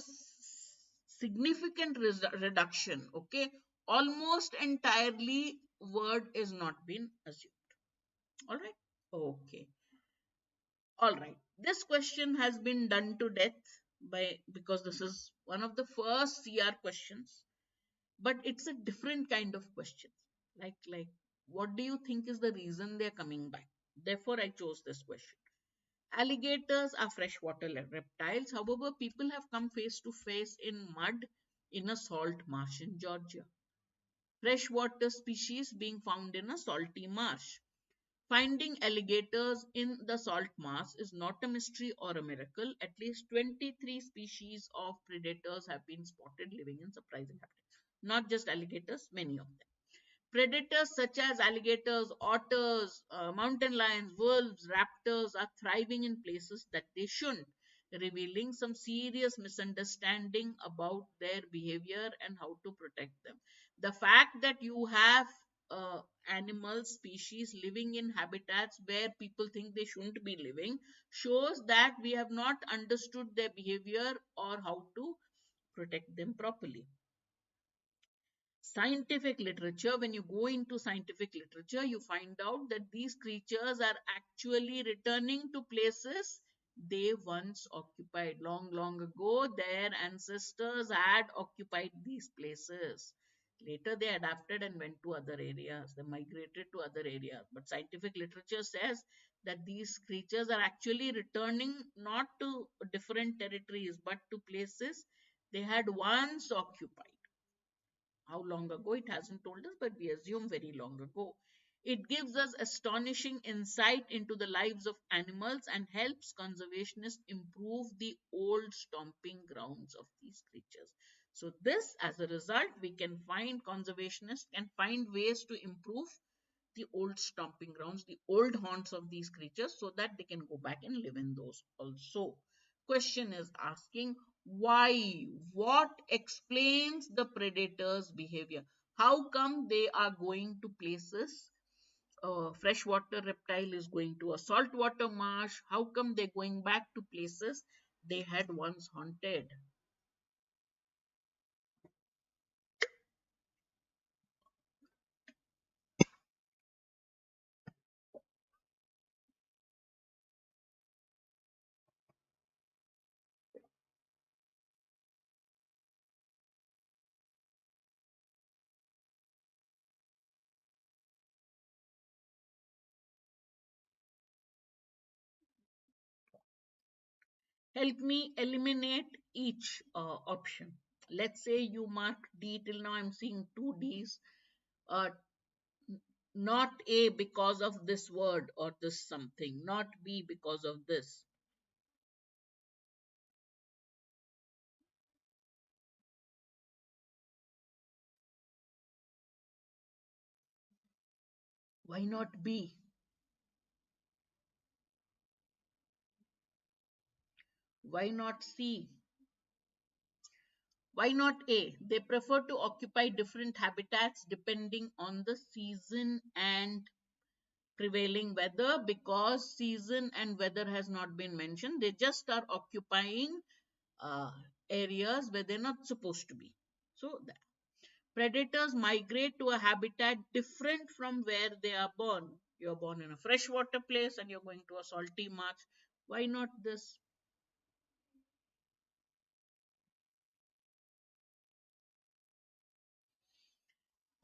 significant reduction. Okay. Almost entirely word is not been assumed. All right. Okay. All right. This question has been done to death by, because this is one of the first CR questions, but it's a different kind of question. Like, what do you think is the reason they're coming back? Therefore, I chose this question. Alligators are freshwater reptiles. However, people have come face to face in mud in a salt marsh in Georgia. Freshwater species being found in a salty marsh. Finding alligators in the salt marsh is not a mystery or a miracle. At least 23 species of predators have been spotted living in surprising habitats. Not just alligators, many of them. Predators such as alligators, otters, mountain lions, wolves, raptors are thriving in places that they shouldn't, revealing some serious misunderstanding about their behavior and how to protect them. The fact that you have animal species living in habitats where people think they shouldn't be living shows that we have not understood their behavior or how to protect them properly. Scientific literature, when you go into scientific literature, you find out that these creatures are actually returning to places they once occupied. Long, long ago, their ancestors had occupied these places. Later, they adapted and went to other areas. They migrated to other areas. But scientific literature says that these creatures are actually returning not to different territories, but to places they had once occupied. How long ago it hasn't told us, but we assume very long ago. It gives us astonishing insight into the lives of animals and helps conservationists improve the old stomping grounds of these creatures. So this, as a result, we can find, conservationists can find ways to improve the old stomping grounds, the old haunts of these creatures, so that they can go back and live in those also. Question is asking why? What explains the predator's behavior? How come they are going to places? A freshwater reptile is going to a saltwater marsh. How come they're going back to places they had once haunted? Help me eliminate each option. Let's say you mark D, till now I'm seeing two D's. Uh, not A because of this word or this something, not B because of this. Why not B? Why not C? Why not A? They prefer to occupy different habitats depending on the season and prevailing weather, because season and weather has not been mentioned. They just are occupying uh, areas where they're not supposed to be. So predators migrate to a habitat different from where they are born. You're born in a freshwater place and you're going to a salty marsh. Why not this?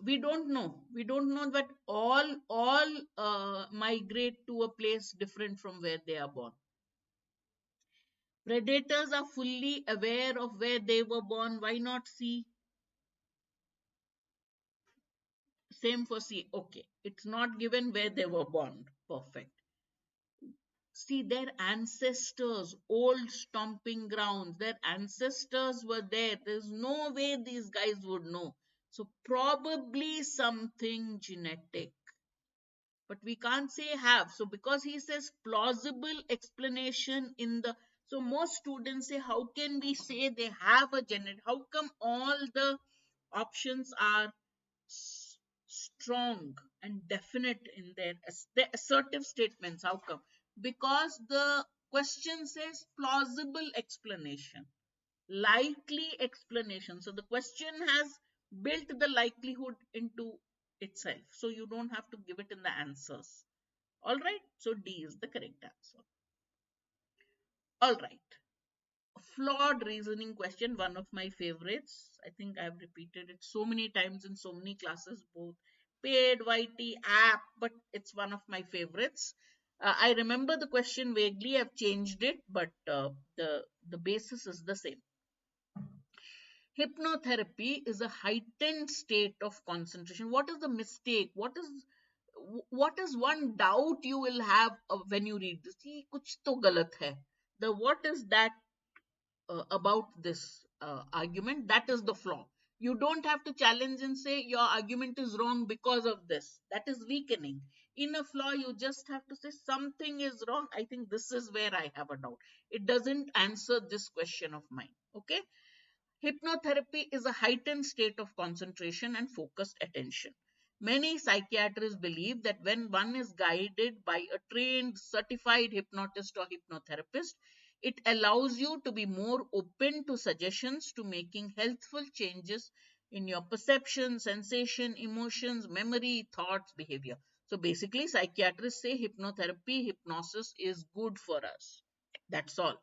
We don't know. We don't know that all migrate to a place different from where they are born. Predators are fully aware of where they were born. Why not see? Same for C. Okay, it's not given where they were born. Perfect. See, their ancestors, old stomping grounds, their ancestors were there. There's no way these guys would know. So probably something genetic. But we can't say have. So because he says plausible explanation in the, so most students say, how can we say they have a genetic? How come all the options are strong and definite in their assertive statements? How come? Because the question says plausible explanation, likely explanation. So the question has built the likelihood into itself. So you don't have to give it in the answers. All right. So D is the correct answer. All right. Flawed reasoning question, one of my favorites. I think I've repeated it so many times in so many classes, both paid, YT, app, but it's one of my favorites. I remember the question vaguely. I've changed it, but the basis is the same. Hypnotherapy is a heightened state of concentration. What is the mistake? What is one doubt you will have when you read this? See, kuch to galat hai. The what is that about this argument? That is the flaw. You don't have to challenge and say your argument is wrong because of this. That is weakening. In a flaw, you just have to say something is wrong. I think this is where I have a doubt. It doesn't answer this question of mine. Okay. Hypnotherapy is a heightened state of concentration and focused attention. Many psychiatrists believe that when one is guided by a trained, certified hypnotist or hypnotherapist, it allows you to be more open to suggestions to making healthful changes in your perception, sensation, emotions, memory, thoughts, behavior. So basically, psychiatrists say hypnotherapy, hypnosis is good for us. That's all.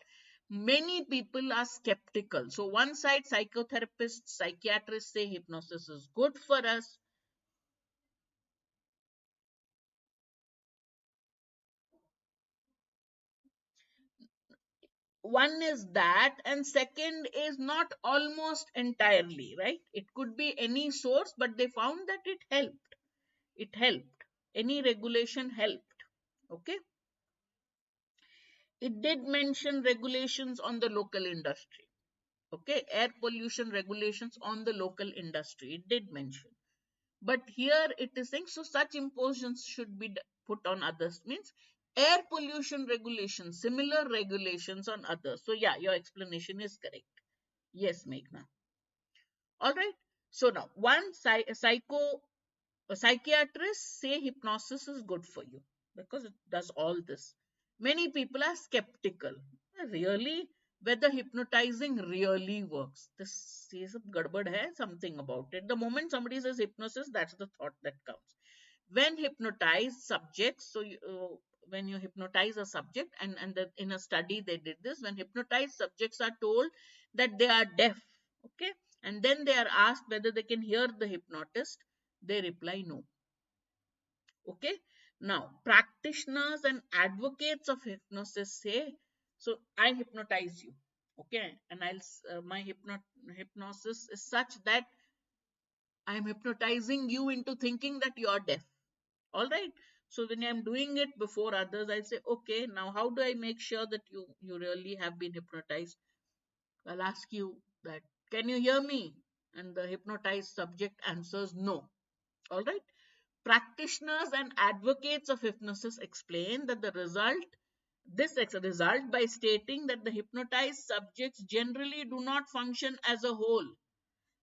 Many people are skeptical. So, one side, psychotherapists, psychiatrists say hypnosis is good for us. One is that, and second is not almost entirely, right? It could be any source, but they found that it helped. It helped. Any regulation helped. Okay. It did mention regulations on the local industry. Okay. Air pollution regulations on the local industry. It did mention. But here it is saying, so such impositions should be put on others, means air pollution regulations, similar regulations on others. So yeah, your explanation is correct. Yes, Meghna. All right. So now, psychiatrists say hypnosis is good for you because it does all this. Many people are skeptical. Really? Whether hypnotizing really works. This says gadbad hai, something about it. The moment somebody says hypnosis, that's the thought that comes. When hypnotized subjects, when you hypnotize a subject, in a study they did this, when hypnotized subjects are told that they are deaf, okay, and then they are asked whether they can hear the hypnotist, they reply no. Okay. Now, practitioners and advocates of hypnosis say, so I hypnotize you. Okay. And my hypnosis is such that I am hypnotizing you into thinking that you are deaf. All right. So when I'm doing it before others, I say, okay, now how do I make sure that you really have been hypnotized? I'll ask you that, can you hear me? And the hypnotized subject answers no. All right. Practitioners and advocates of hypnosis explain that this result by stating that the hypnotized subjects generally do not function as a whole.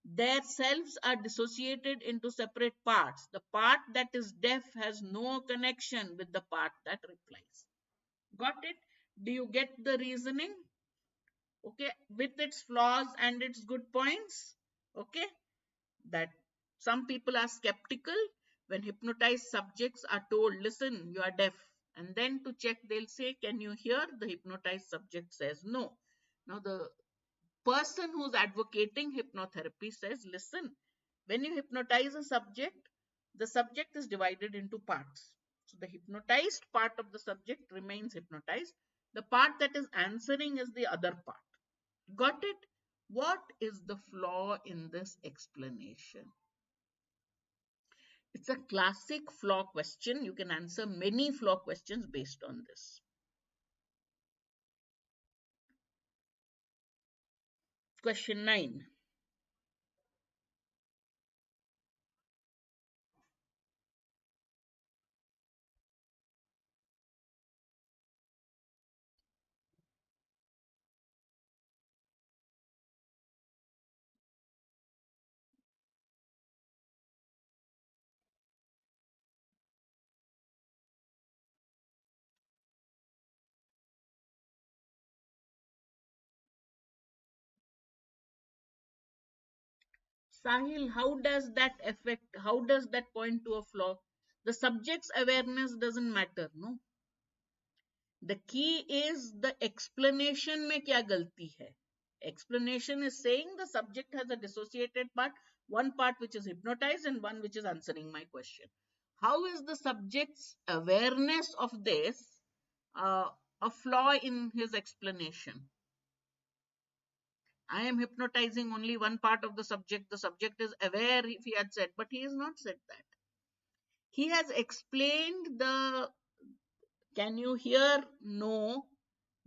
Their selves are dissociated into separate parts. The part that is deaf has no connection with the part that replies. Got it? Do you get the reasoning? Okay, with its flaws and its good points. Okay, that some people are skeptical when hypnotized subjects are told, listen, you are deaf. And then to check, they'll say, can you hear? The hypnotized subject says no. Now, the person who's advocating hypnotherapy says, listen, when you hypnotize a subject, the subject is divided into parts. So, the hypnotized part of the subject remains hypnotized. The part that is answering is the other part. Got it? What is the flaw in this explanation? It's a classic flaw question. You can answer many flaw questions based on this. Question 9. Sahil, how does that point to a flaw? The subject's awareness doesn't matter, no? The key is the explanation में क्या गलती है. Explanation is saying the subject has a dissociated part, one part which is hypnotized and one which is answering my question. How is the subject's awareness of this a flaw in his explanation? I am hypnotizing only one part of the subject. The subject is aware if he had said, but he has not said that. He has explained the can you hear? No.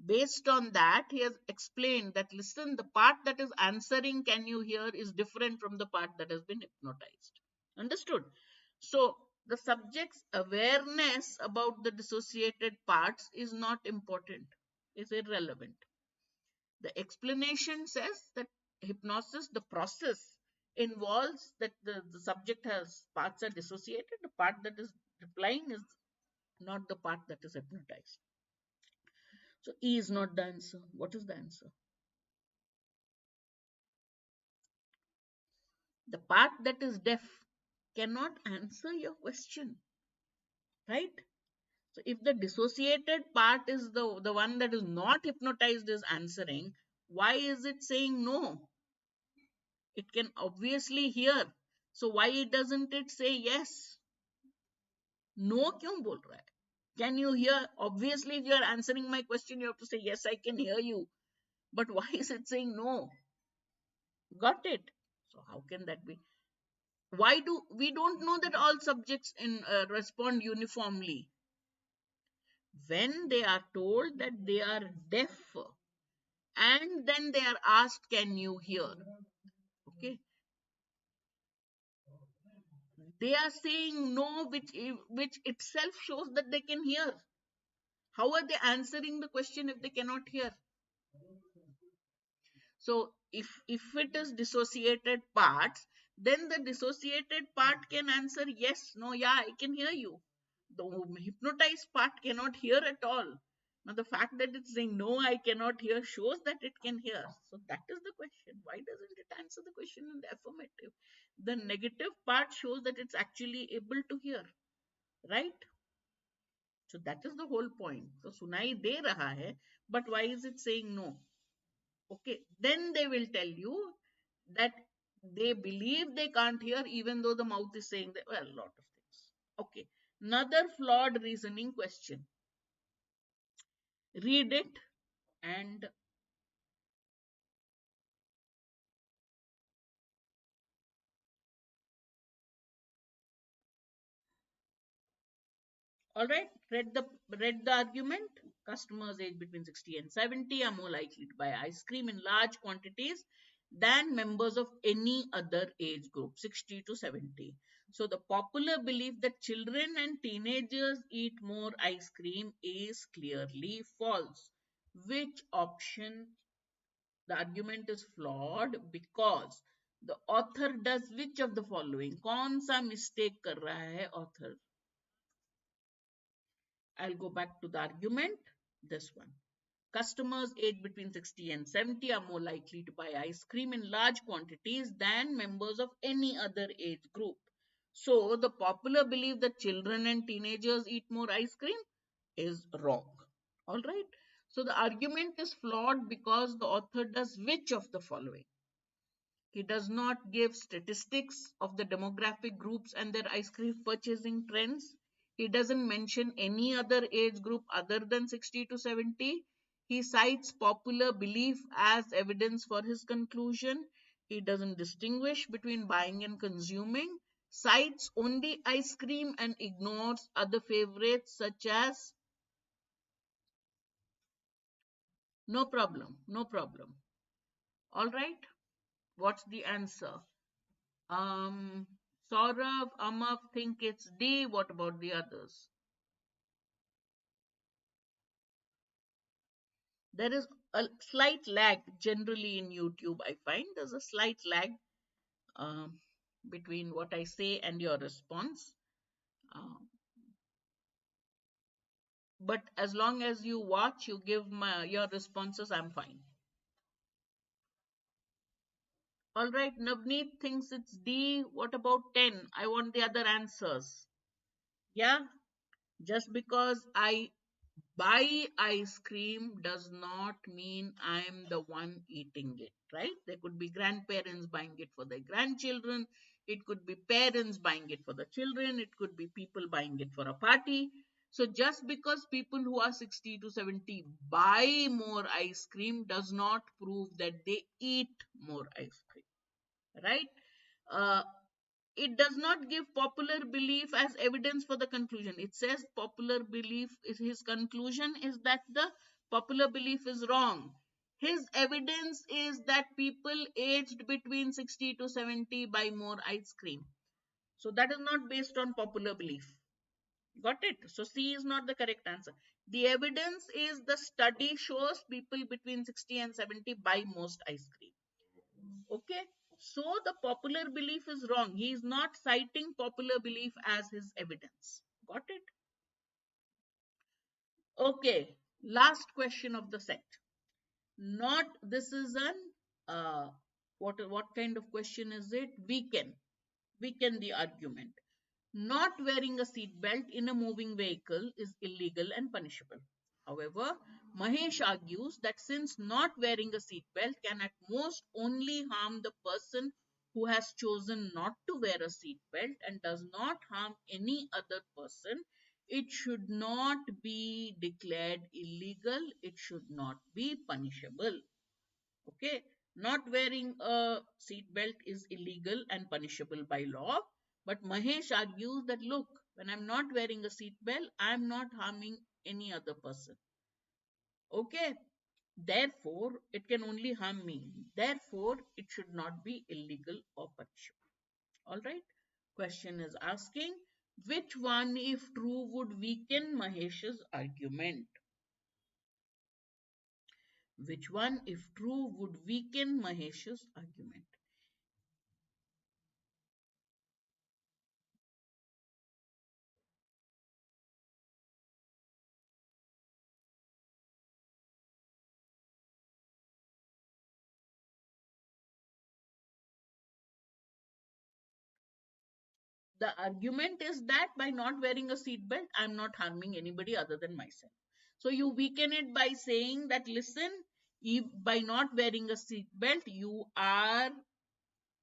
Based on that, he has explained that listen, the part that is answering can you hear is different from the part that has been hypnotized. Understood? So, the subject's awareness about the dissociated parts is not important, is irrelevant. The explanation says that hypnosis, the process involves that the subject has parts are dissociated, the part that is replying is not the part that is hypnotized. So E is not the answer. What is the answer? The part that is deaf cannot answer your question, right? So if the dissociated part is the one that is not hypnotized is answering, why is it saying no? It can obviously hear. So why doesn't it say yes? No क्यों बोल रहा है? Can you hear? Obviously, if you are answering my question, you have to say yes, I can hear you. But why is it saying no? Got it? So how can that be? Why do we don't know that all subjects respond uniformly? When they are told that they are deaf and then they are asked, can you hear? Okay, they are saying no, which itself shows that they can hear. How are they answering the question if they cannot hear? So if it is dissociated parts, then the dissociated part can answer yes, no, yeah, I can hear you. The hypnotized part cannot hear at all. Now the fact that it's saying no, I cannot hear shows that it can hear. So that is the question. Why doesn't it answer the question in the affirmative? The negative part shows that it's actually able to hear, right? So that is the whole point. So sunai de raha hai, but why is it saying no? Okay, then they will tell you that they believe they can't hear even though the mouth is saying that, well, a lot of things. Okay, another flawed reasoning question. Read it and all right, read the argument. Customers aged between 60 and 70 are more likely to buy ice cream in large quantities than members of any other age group, 60 to 70. So the popular belief that children and teenagers eat more ice cream is clearly false. Which option? The argument is flawed because the author does which of the following? कौन सा mistake कर रहा है author? I'll go back to the argument. This one. Customers aged between 60 and 70 are more likely to buy ice cream in large quantities than members of any other age group. So, the popular belief that children and teenagers eat more ice cream is wrong. All right. So, the argument is flawed because the author does which of the following? He does not give statistics of the demographic groups and their ice cream purchasing trends. He doesn't mention any other age group other than 60 to 70. He cites popular belief as evidence for his conclusion. He doesn't distinguish between buying and consuming. cites only ice cream and ignores other favorites such as, no problem, no problem. All right, what's the answer? Um, Saurav, Amav think it's D. What about the others? There is a slight lag generally in YouTube. I find there's a slight lag um, between what I say and your response. Um, but as long as you watch, you give your responses, I'm fine. All right, Navneet thinks it's D. What about 10? I want the other answers. Yeah, just because I buy ice cream does not mean I'm the one eating it, right? There could be grandparents buying it for their grandchildren. It could be parents buying it for the children. It could be people buying it for a party. So just because people who are 60 to 70 buy more ice cream does not prove that they eat more ice cream, right? Uh, it does not give popular belief as evidence for the conclusion. It says popular belief is his conclusion is that the popular belief is wrong. His evidence is that people aged between 60 to 70 buy more ice cream. So that is not based on popular belief. Got it? So C is not the correct answer. The evidence is the study shows people between 60 and 70 buy most ice cream. Okay, so the popular belief is wrong. He is not citing popular belief as his evidence. Got it? Okay, last question of the set. Not this is an what kind of question is it? Weaken the argument. Not wearing a seat belt in a moving vehicle is illegal and punishable. However, Mahesh argues that since not wearing a seat belt can at most only harm the person who has chosen not to wear a seat belt and does not harm any other person, it should not be declared illegal, it should not be punishable. Okay, not wearing a seat belt is illegal and punishable by law. But Mahesh argues that look, when I'm not wearing a seat belt, I'm not harming any other person. Okay, therefore, it can only harm me. Therefore, it should not be illegal or punishable. All right. Question is asking which one, if true, would weaken Mahesh's argument? Which one, if true, would weaken Mahesh's argument? The argument is that by not wearing a seatbelt, I'm not harming anybody other than myself. So you weaken it by saying that, listen, if by not wearing a seatbelt, you are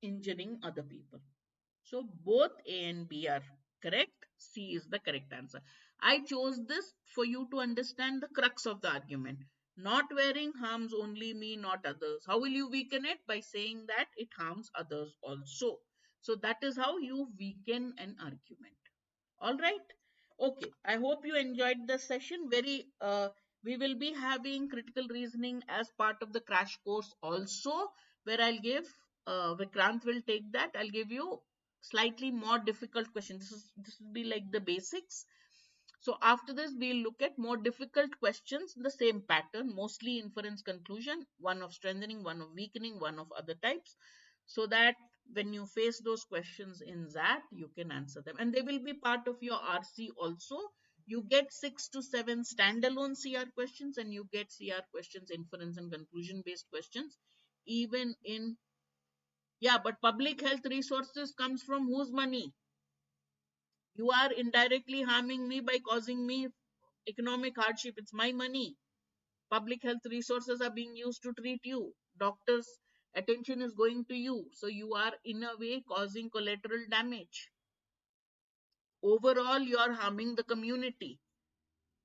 injuring other people. So both A and B are correct. C is the correct answer. I chose this for you to understand the crux of the argument. Not wearing harms only me, not others. How will you weaken it? By saying that it harms others also. So that is how you weaken an argument. All right. Okay. I hope you enjoyed the session. We will be having critical reasoning as part of the crash course also, where I'll give, Vikrant will take that. I'll give you slightly more difficult questions. This will be like the basics. So after this, we'll look at more difficult questions in the same pattern, mostly inference conclusion, one of strengthening, one of weakening, one of other types, so that when you face those questions in XAT, you can answer them. And they will be part of your RC also. You get 6 to 7 standalone CR questions and you get CR questions, inference and conclusion based questions. Even in, yeah, but public health resources comes from whose money? You are indirectly harming me by causing me economic hardship. It's my money. Public health resources are being used to treat you. Doctors' attention is going to you. So you are in a way causing collateral damage. Overall, you are harming the community.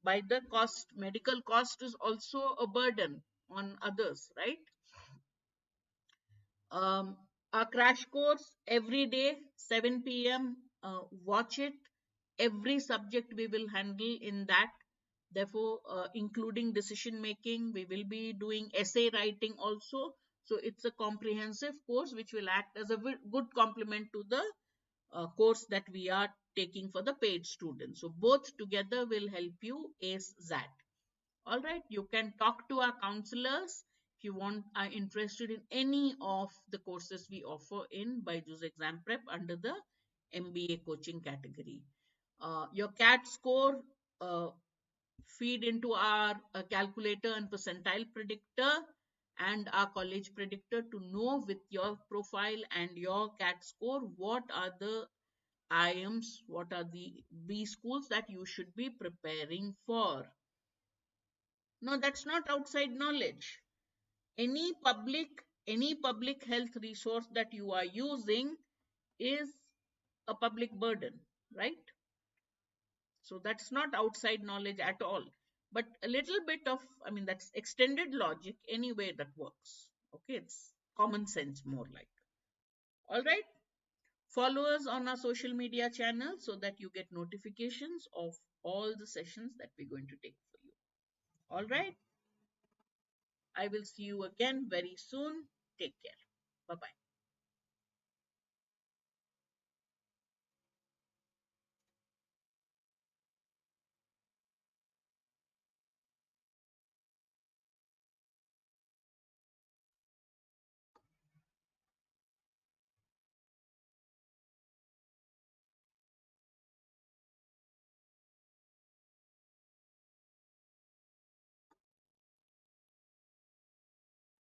By the cost, medical cost is also a burden on others, right? Um, Our crash course every day, 7 p.m. Watch it. Every subject we will handle in that. Therefore, including decision making, we will be doing essay writing also. So it's a comprehensive course which will act as a good complement to the course that we are taking for the paid students. So both together will help you ace that. All right, you can talk to our counselors if you are interested in any of the courses we offer in BYJU'S exam prep under the MBA coaching category. Your CAT score uh, feed into our calculator and percentile predictor and our college predictor to know with your profile and your CAT score what are the IMs, what are the B schools that you should be preparing for. No, that's not outside knowledge. Any public health resource that you are using is a public burden, right? So that's not outside knowledge at all. But a little bit of, I mean, that's extended logic anyway that works. Okay, it's common sense more like. All right. Follow us on our social media channels so that you get notifications of all the sessions that we're going to take for you. All right. I will see you again very soon. Take care. Bye bye.